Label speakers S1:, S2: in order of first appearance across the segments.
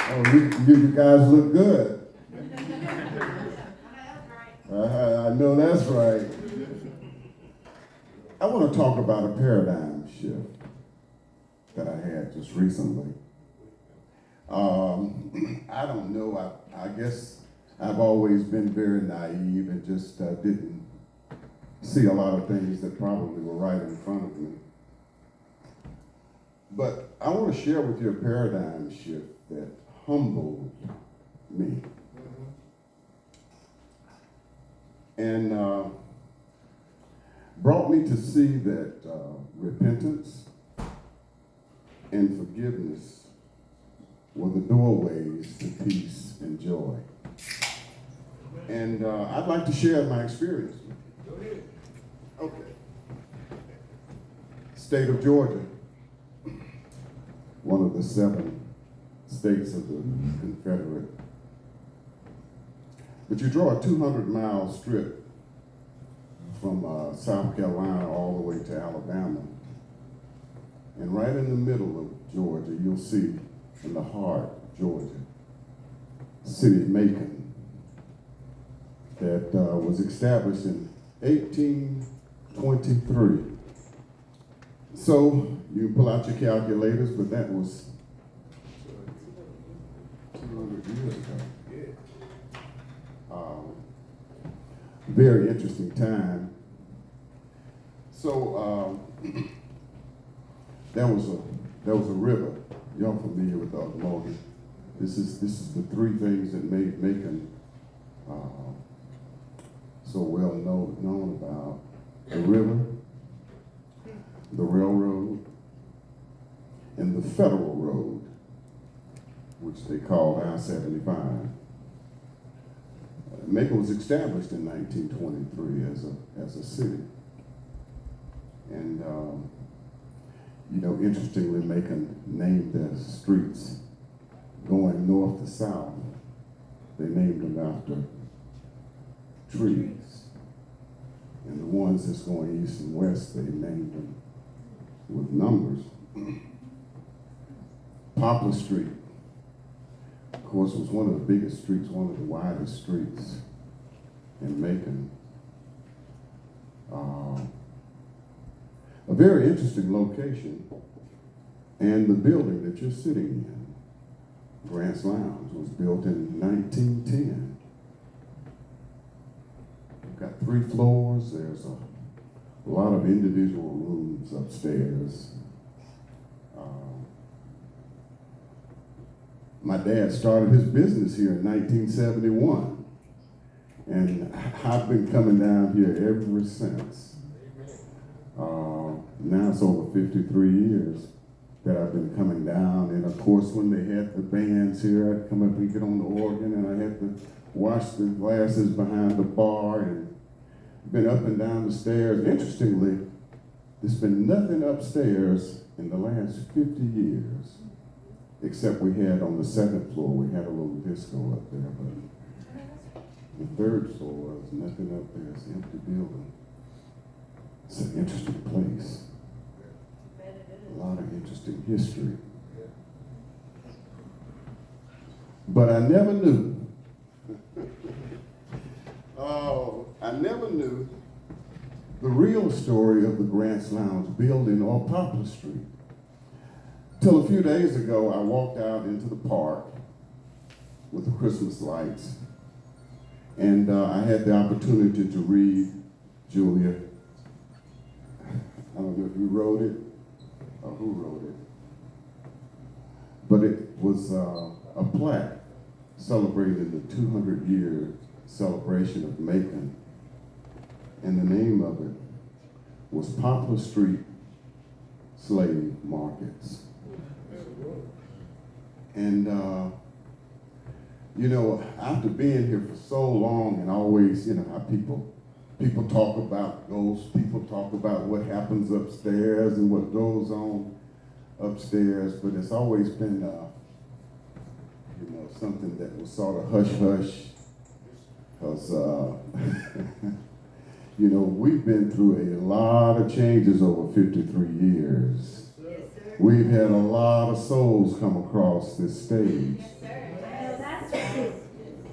S1: Oh, you guys look good. I know that's right. I want to talk about a paradigm shift that I had just recently. I don't know. I guess I've always been very naive and just didn't see a lot of things that probably were right in front of me. But I want to share with you a paradigm shift that humbled me. And brought me to see that repentance and forgiveness were the doorways to peace and joy. And I'd like to share my experience with you. Go ahead. Okay. State of Georgia, one of the 7 states of the Confederate. But you draw a 200-mile strip from South Carolina all the way to Alabama. And right in the middle of Georgia, you'll see in the heart of Georgia, the city of Macon, that was established in 1823. So you can pull out your calculators, but that was 200 years ago. Very interesting time. So there was a river. Y'all familiar with the Ogmore? This is the 3 things that made Macon so well known about: the river, the railroad, and the federal road, which they called I-75. Macon was established in 1923 as a city. And, interestingly, Macon named their streets going north to south. They named them after trees. And the ones that's going east and west, they named them with numbers. Poplar Street, of course, was one of the biggest streets, one of the widest streets in Macon. A very interesting location, and the building that you're sitting in, Grant's Lounge, was built in 1910. You've got 3 floors. There's a lot of individual rooms upstairs. My dad started his business here in 1971, and I've been coming down here ever since. Now it's over 53 years that I've been coming down, and of course when they had the bands here, I'd come up and get on the organ, and I had to wash the glasses behind the bar, and been up and down the stairs. Interestingly, there's been nothing upstairs in the last 50 years. Except we had on the 2nd floor, we had a little disco up there, but the 3rd floor, there's nothing up there. It's an empty building. It's an interesting place. A lot of interesting history. But I never knew. I never knew the real story of the Grant's Lounge building on Poplar Street. Till a few days ago, I walked out into the park with the Christmas lights, and I had the opportunity to read Julia. I don't know if you wrote it or who wrote it, but it was a plaque celebrating the 200-year celebration of Macon, and the name of it was Poplar Street Slave Markets. And, after being here for so long, and always, how people talk about ghosts, people talk about what happens upstairs and what goes on upstairs, but it's always been, something that was sort of hush-hush, because, we've been through a lot of changes over 53 years. We've had a lot of souls come across this stage.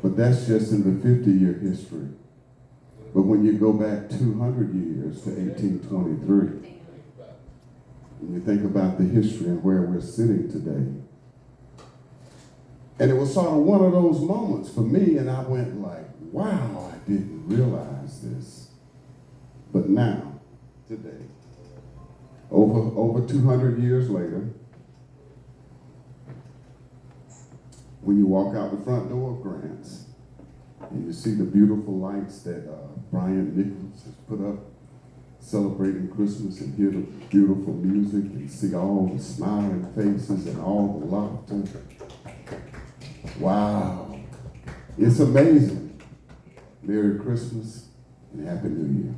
S1: But that's just in the 50-year history. But when you go back 200 years to 1823, and you think about the history and where we're sitting today, and it was sort of one of those moments for me, and I went like, wow, I didn't realize this. But now, today, over 200 years later, when you walk out the front door of Grant's, and you see the beautiful lights that Brian Nichols has put up, celebrating Christmas, and hear the beautiful music, and see all the smiling faces and all the laughter. Wow, it's amazing. Merry Christmas and Happy New Year.